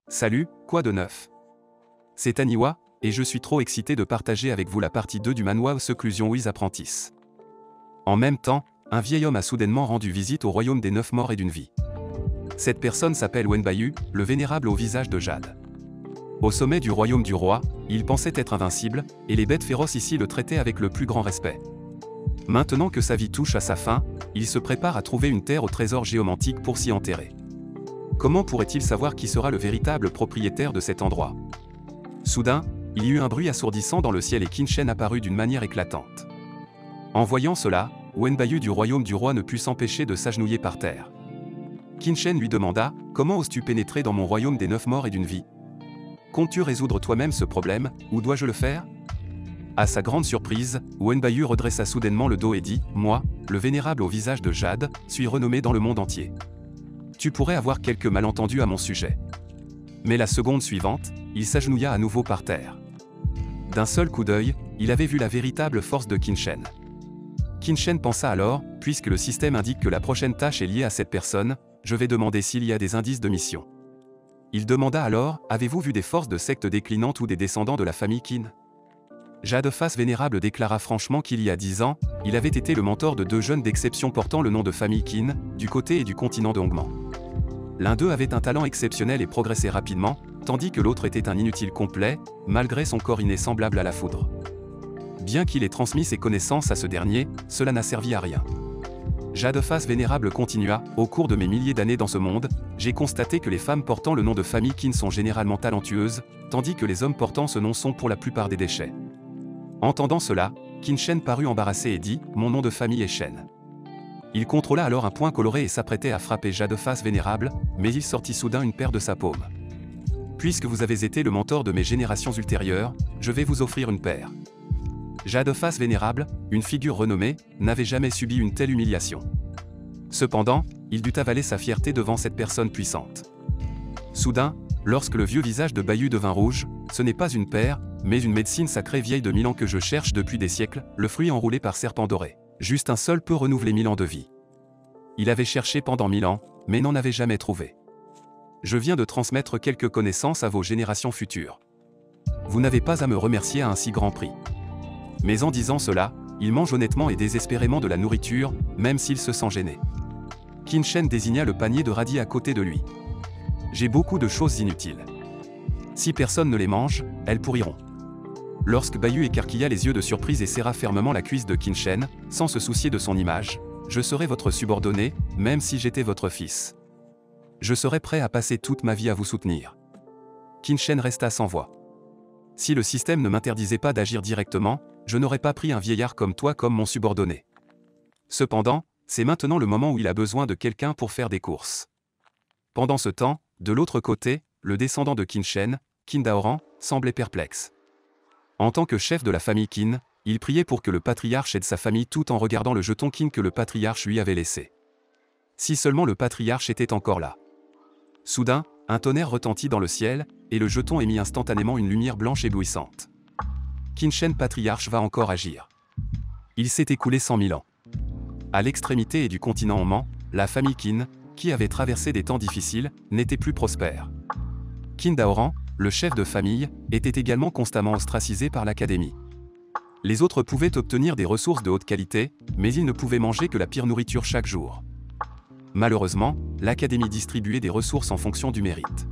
Salut, quoi de neuf? C'est Aniwa, et je suis trop excité de partager avec vous la partie 2 du manhwa Seclusion with Apprentice. En même temps, un vieil homme a soudainement rendu visite au royaume des 9 morts et d'une vie. Cette personne s'appelle Wenbayu, le vénérable au visage de jade. Au sommet du royaume du roi, il pensait être invincible, et les bêtes féroces ici le traitaient avec le plus grand respect. Maintenant que sa vie touche à sa fin, il se prépare à trouver une terre au trésor géomantique pour s'y enterrer. Comment pourrait-il savoir qui sera le véritable propriétaire de cet endroit? Soudain, il y eut un bruit assourdissant dans le ciel et Qin apparut d'une manière éclatante. En voyant cela, Wenbayu du royaume du roi ne put s'empêcher de s'agenouiller par terre. Qin lui demanda « Comment oses-tu pénétrer dans mon royaume des 9 morts et d'une vie? Comptes-tu résoudre toi-même ce problème, ou dois-je le faire ?» À sa grande surprise, Wenbayu redressa soudainement le dos et dit « Moi, le vénérable au visage de jade, suis renommé dans le monde entier. Tu pourrais avoir quelques malentendus à mon sujet. » Mais la seconde suivante, il s'agenouilla à nouveau par terre. D'un seul coup d'œil, il avait vu la véritable force de Qin. Qin pensa alors, puisque le système indique que la prochaine tâche est liée à cette personne, je vais demander s'il y a des indices de mission. Il demanda alors, avez-vous vu des forces de sectes déclinantes ou des descendants de la famille Qin? Jadeface Vénérable déclara franchement qu'il y a 10 ans, il avait été le mentor de 2 jeunes d'exception portant le nom de famille Qin, du côté et du continent de Hongman. L'un d'eux avait un talent exceptionnel et progressait rapidement, tandis que l'autre était un inutile complet, malgré son corps inné semblable à la foudre. Bien qu'il ait transmis ses connaissances à ce dernier, cela n'a servi à rien. Jadeface Vénérable continua, au cours de mes milliers d'années dans ce monde, j'ai constaté que les femmes portant le nom de famille Qin sont généralement talentueuses, tandis que les hommes portant ce nom sont pour la plupart des déchets. Entendant cela, Qin parut embarrassé et dit, mon nom de famille est Shen. Il contrôla alors un poing coloré et s'apprêtait à frapper Jadeface Vénérable, mais il sortit soudain une paire de sa paume. Puisque vous avez été le mentor de mes générations ultérieures, je vais vous offrir une paire. Jadeface Vénérable, une figure renommée, n'avait jamais subi une telle humiliation. Cependant, il dut avaler sa fierté devant cette personne puissante. Soudain, lorsque le vieux visage de Bayu devint rouge, ce n'est pas une paire, mais une médecine sacrée vieille de 1000 ans que je cherche depuis des siècles, le fruit enroulé par serpent doré. Juste un seul peut renouveler 1000 ans de vie. Il avait cherché pendant 1000 ans, mais n'en avait jamais trouvé. Je viens de transmettre quelques connaissances à vos générations futures. Vous n'avez pas à me remercier à un si grand prix. Mais en disant cela, il mange honnêtement et désespérément de la nourriture, même s'il se sent gêné. Qin désigna le panier de radis à côté de lui. J'ai beaucoup de choses inutiles. Si personne ne les mange, elles pourriront. Lorsque Bayu écarquilla les yeux de surprise et serra fermement la cuisse de Qin, sans se soucier de son image, je serai votre subordonné, même si j'étais votre fils. Je serais prêt à passer toute ma vie à vous soutenir. Qin resta sans voix. Si le système ne m'interdisait pas d'agir directement, je n'aurais pas pris un vieillard comme toi comme mon subordonné. Cependant, c'est maintenant le moment où il a besoin de quelqu'un pour faire des courses. Pendant ce temps, de l'autre côté, le descendant de Qin, Qin Daoran, semblait perplexe. En tant que chef de la famille Qin, il priait pour que le patriarche aide sa famille tout en regardant le jeton Qin que le patriarche lui avait laissé. Si seulement le patriarche était encore là. Soudain, un tonnerre retentit dans le ciel, et le jeton émit instantanément une lumière blanche éblouissante. Qin patriarche va encore agir. Il s'est écoulé 100 000 ans. À l'extrémité du continent Hongman, la famille Qin, qui avait traversé des temps difficiles, n'était plus prospère. Qin Daoran, le chef de famille, était également constamment ostracisé par l'académie. Les autres pouvaient obtenir des ressources de haute qualité, mais ils ne pouvaient manger que la pire nourriture chaque jour. Malheureusement, l'académie distribuait des ressources en fonction du mérite.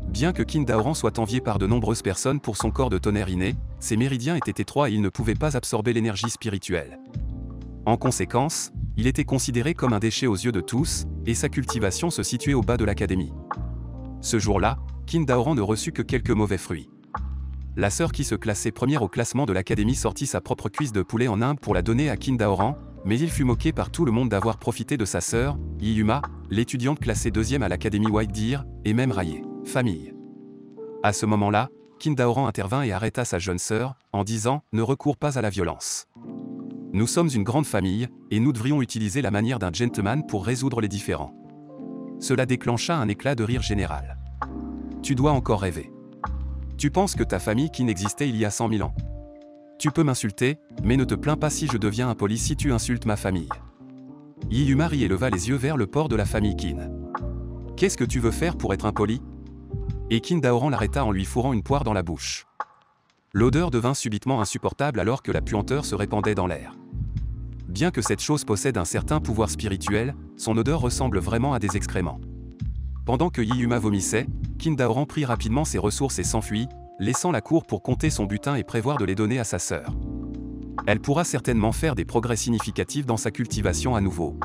Bien que Qin Daoran soit envié par de nombreuses personnes pour son corps de tonnerre inné, ses méridiens étaient étroits et il ne pouvait pas absorber l'énergie spirituelle. En conséquence, il était considéré comme un déchet aux yeux de tous, et sa cultivation se situait au bas de l'académie. Ce jour-là, Qin Daoran ne reçut que quelques mauvais fruits. La sœur qui se classait première au classement de l'académie sortit sa propre cuisse de poulet en Inde pour la donner à Qin Daoran, mais il fut moqué par tout le monde d'avoir profité de sa sœur, Yuma, l'étudiante classée deuxième à l'académie White Deer, et même raillée. Famille. À ce moment-là, Qin Daoran intervint et arrêta sa jeune sœur, en disant « Ne recours pas à la violence. Nous sommes une grande famille, et nous devrions utiliser la manière d'un gentleman pour résoudre les différends. » Cela déclencha un éclat de rire général. Tu dois encore rêver. Tu penses que ta famille qui n'existait il y a 100 000 ans. Tu peux m'insulter, mais ne te plains pas si je deviens impoli si tu insultes ma famille. Yuma rit et leva les yeux vers le port de la famille Qin. Qu'est-ce que tu veux faire pour être impoli? et Qin Daoran l'arrêta en lui fourrant une poire dans la bouche. L'odeur devint subitement insupportable alors que la puanteur se répandait dans l'air. Bien que cette chose possède un certain pouvoir spirituel, son odeur ressemble vraiment à des excréments. Pendant que Yiyuma vomissait, Qin Daoran prit rapidement ses ressources et s'enfuit, laissant la cour pour compter son butin et prévoir de les donner à sa sœur. Elle pourra certainement faire des progrès significatifs dans sa cultivation à nouveau.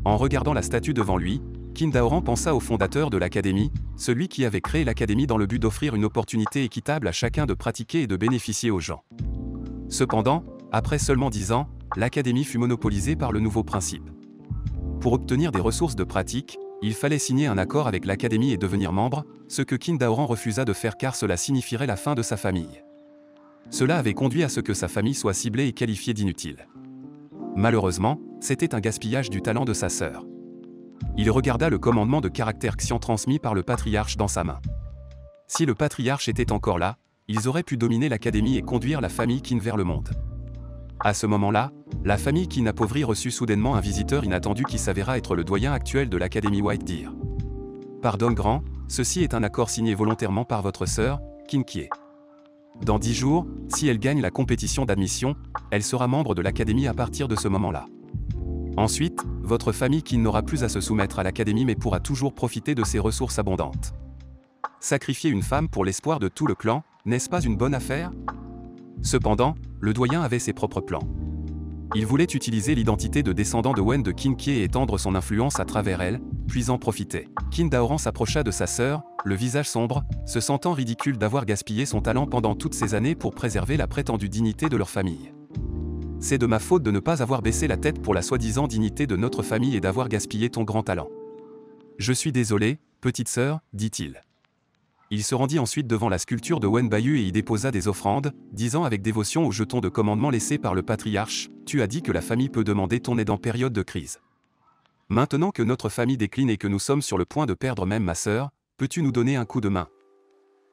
En regardant la statue devant lui, Qin Daoran pensa au fondateur de l'académie, celui qui avait créé l'académie dans le but d'offrir une opportunité équitable à chacun de pratiquer et de bénéficier aux gens. Cependant, après seulement 10 ans, l'académie fut monopolisée par le nouveau principe. Pour obtenir des ressources de pratique, il fallait signer un accord avec l'académie et devenir membre, ce que Qin Daoran refusa de faire car cela signifierait la fin de sa famille. Cela avait conduit à ce que sa famille soit ciblée et qualifiée d'inutile. Malheureusement, c'était un gaspillage du talent de sa sœur. Il regarda le commandement de caractère Xian transmis par le patriarche dans sa main. Si le patriarche était encore là, ils auraient pu dominer l'académie et conduire la famille Qin vers le monde. À ce moment-là, la famille Qin appauvrie reçut soudainement un visiteur inattendu qui s'avéra être le doyen actuel de l'académie White Deer. Pardon grand, ceci est un accord signé volontairement par votre sœur, Qin Kie. Dans 10 jours, si elle gagne la compétition d'admission, elle sera membre de l'académie à partir de ce moment-là. Ensuite, votre famille Qin n'aura plus à se soumettre à l'académie mais pourra toujours profiter de ses ressources abondantes. Sacrifier une femme pour l'espoir de tout le clan, n'est-ce pas une bonne affaire? Cependant, le doyen avait ses propres plans. Il voulait utiliser l'identité de descendant de Wen de Qin Kie et étendre son influence à travers elle, puis en profiter. Qin Daoran s'approcha de sa sœur, le visage sombre, se sentant ridicule d'avoir gaspillé son talent pendant toutes ces années pour préserver la prétendue dignité de leur famille. C'est de ma faute de ne pas avoir baissé la tête pour la soi-disant dignité de notre famille et d'avoir gaspillé ton grand talent. Je suis désolé, petite sœur, dit-il. Il se rendit ensuite devant la sculpture de Wen Bayu et y déposa des offrandes, disant avec dévotion au jeton de commandement laissé par le patriarche, « Tu as dit que la famille peut demander ton aide en période de crise. Maintenant que notre famille décline et que nous sommes sur le point de perdre même ma sœur, peux-tu nous donner un coup de main ?»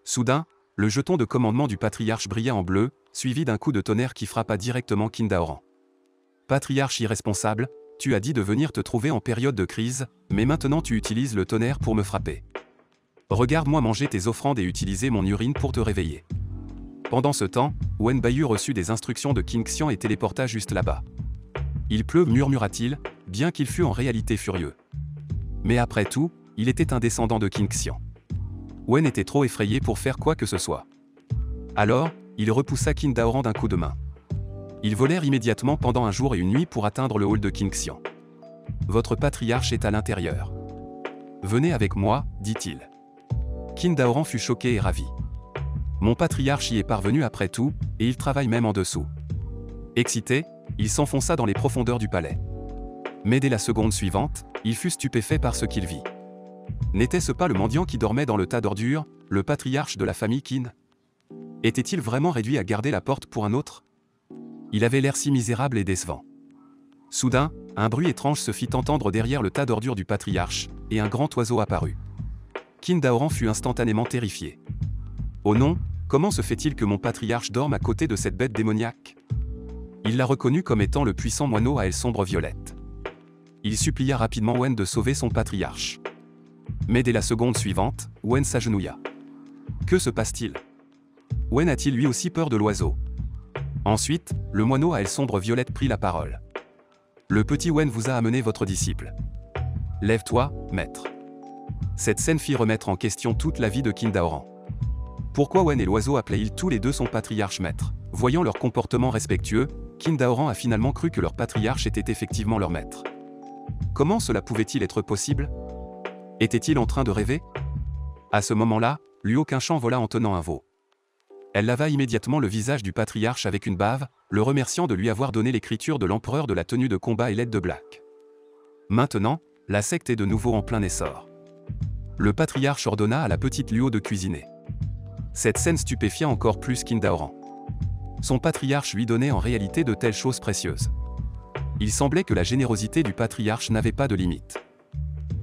Soudain, le jeton de commandement du patriarche brilla en bleu, suivi d'un coup de tonnerre qui frappa directement Qin Daoran. « Patriarche irresponsable, tu as dit de venir te trouver en période de crise, mais maintenant tu utilises le tonnerre pour me frapper. Regarde-moi manger tes offrandes et utiliser mon urine pour te réveiller. » Pendant ce temps, Wen Bayu reçut des instructions de Qin Xian et téléporta juste là-bas. « Il pleut, murmura-t-il, bien qu'il fût en réalité furieux. Mais après tout, il était un descendant de Qin Xian. Wen était trop effrayé pour faire quoi que ce soit. Alors, il repoussa Qin Daoran d'un coup de main. Ils volèrent immédiatement pendant un jour et une nuit pour atteindre le hall de Qin Xian. « Votre patriarche est à l'intérieur. Venez avec moi, dit-il. Qin Daoran fut choqué et ravi. Mon patriarche y est parvenu après tout, et il travaille même en dessous. Excité, il s'enfonça dans les profondeurs du palais. Mais dès la seconde suivante, il fut stupéfait par ce qu'il vit. N'était-ce pas le mendiant qui dormait dans le tas d'ordures, le patriarche de la famille Qin? Était-il vraiment réduit à garder la porte pour un autre? Il avait l'air si misérable et décevant. Soudain, un bruit étrange se fit entendre derrière le tas d'ordures du patriarche, et un grand oiseau apparut. Qin Daoran fut instantanément terrifié. Oh non, comment se fait-il que mon patriarche dorme à côté de cette bête démoniaque? Il la reconnut comme étant le puissant moineau à ailes sombres violettes. Il supplia rapidement Wen de sauver son patriarche. Mais dès la seconde suivante, Wen s'agenouilla. Que se passe-t-il? Wen a-t-il lui aussi peur de l'oiseau? Ensuite, le moineau à ailes sombres violettes prit la parole. Le petit Wen vous a amené votre disciple. Lève-toi, maître. Cette scène fit remettre en question toute la vie de Qin Daoran. Pourquoi Wen et l'oiseau appelaient-ils tous les deux son patriarche maître? Voyant leur comportement respectueux, Qin Daoran a finalement cru que leur patriarche était effectivement leur maître. Comment cela pouvait-il être possible? Était-il en train de rêver? À ce moment-là, Luo Qinshan vola en tenant un veau. Elle lava immédiatement le visage du patriarche avec une bave, le remerciant de lui avoir donné l'écriture de l'empereur de la tenue de combat et l'aide de Black. Maintenant, la secte est de nouveau en plein essor. Le patriarche ordonna à la petite Luo de cuisiner. Cette scène stupéfia encore plus Qin Daoran. Son patriarche lui donnait en réalité de telles choses précieuses. Il semblait que la générosité du patriarche n'avait pas de limite.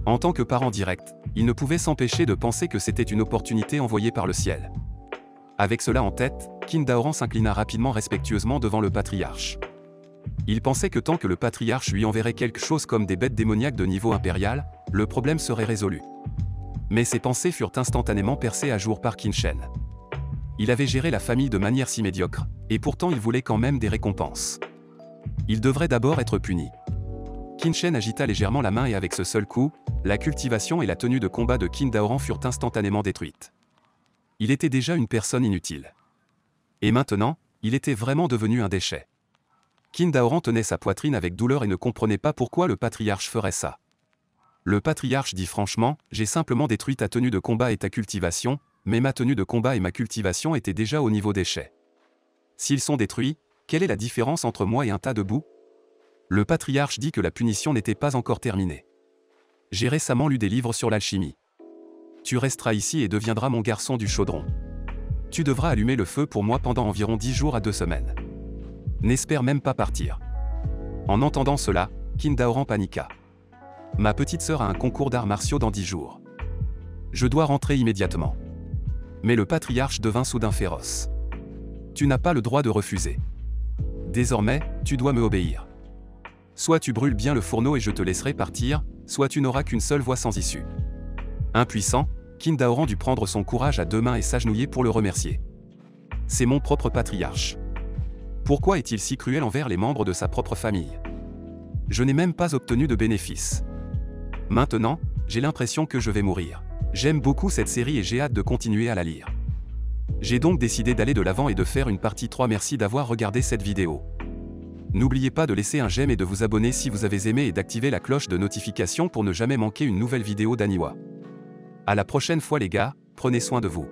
En tant que parent direct, il ne pouvait s'empêcher de penser que c'était une opportunité envoyée par le ciel. Avec cela en tête, Qin Daoran s'inclina rapidement respectueusement devant le patriarche. Il pensait que tant que le patriarche lui enverrait quelque chose comme des bêtes démoniaques de niveau impérial, le problème serait résolu. Mais ses pensées furent instantanément percées à jour par Qin Shen. Il avait géré la famille de manière si médiocre, et pourtant il voulait quand même des récompenses. Il devrait d'abord être puni. Qin Shen agita légèrement la main et avec ce seul coup, la cultivation et la tenue de combat de Qin Daoran furent instantanément détruites. Il était déjà une personne inutile. Et maintenant, il était vraiment devenu un déchet. Qin Daoran tenait sa poitrine avec douleur et ne comprenait pas pourquoi le patriarche ferait ça. Le patriarche dit franchement, j'ai simplement détruit ta tenue de combat et ta cultivation, mais ma tenue de combat et ma cultivation étaient déjà au niveau déchet. S'ils sont détruits, quelle est la différence entre moi et un tas de boue? Le patriarche dit que la punition n'était pas encore terminée. J'ai récemment lu des livres sur l'alchimie. Tu resteras ici et deviendras mon garçon du chaudron. Tu devras allumer le feu pour moi pendant environ 10 jours à 2 semaines. N'espère même pas partir. En entendant cela, Qin Daoran paniqua. Ma petite sœur a un concours d'arts martiaux dans 10 jours. Je dois rentrer immédiatement. Mais le patriarche devint soudain féroce. Tu n'as pas le droit de refuser. Désormais, tu dois me obéir. Soit tu brûles bien le fourneau et je te laisserai partir, soit tu n'auras qu'une seule voie sans issue. Impuissant, Qin Daoran dut prendre son courage à 2 mains et s'agenouiller pour le remercier. C'est mon propre patriarche. Pourquoi est-il si cruel envers les membres de sa propre famille? Je n'ai même pas obtenu de bénéfices. Maintenant, j'ai l'impression que je vais mourir. J'aime beaucoup cette série et j'ai hâte de continuer à la lire. J'ai donc décidé d'aller de l'avant et de faire une partie 3. Merci d'avoir regardé cette vidéo. N'oubliez pas de laisser un j'aime et de vous abonner si vous avez aimé et d'activer la cloche de notification pour ne jamais manquer une nouvelle vidéo d'Aniwa. À la prochaine fois les gars, prenez soin de vous.